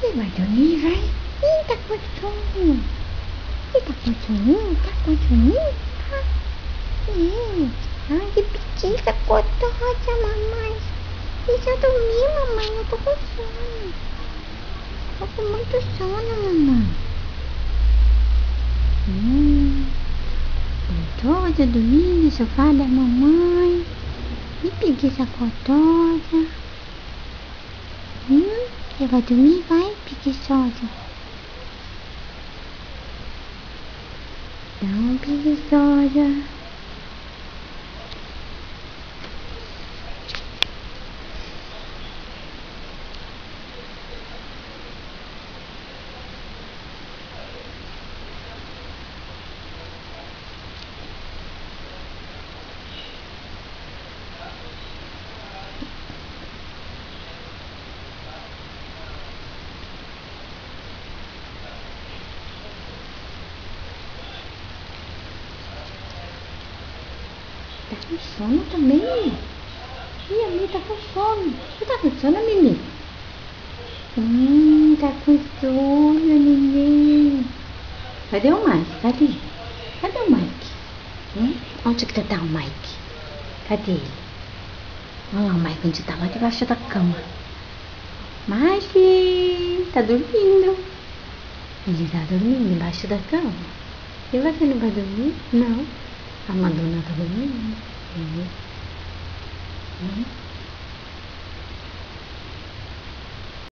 E vai dormir, vai? Ih, tá com sono. Ih, tá com soninho? Tá com soninho? Tá? Ai, que pitica gostosa, mamãe. Deixa eu dormir, mamãe. Eu tô com sono. Tô com muito sono, mamãe. Gostosa, dormir no sofá da mamãe. Que preguiça gostosa. Você vai dormir? Vai, preguiçosa. Não, preguiçosa. Tá com sono também? Ih, a Mimi tá com sono. Você tá com sono, Mimi? Tá com sono, neném. Cadê o Mike? Cadê o Mike? Onde que tá o Mike? Cadê ele? Olha lá o Mike onde tá, lá debaixo da cama. Mike, tá dormindo. Ele tá dormindo embaixo da cama. E você não vai dormir? Não. A Madonna tá dormindo.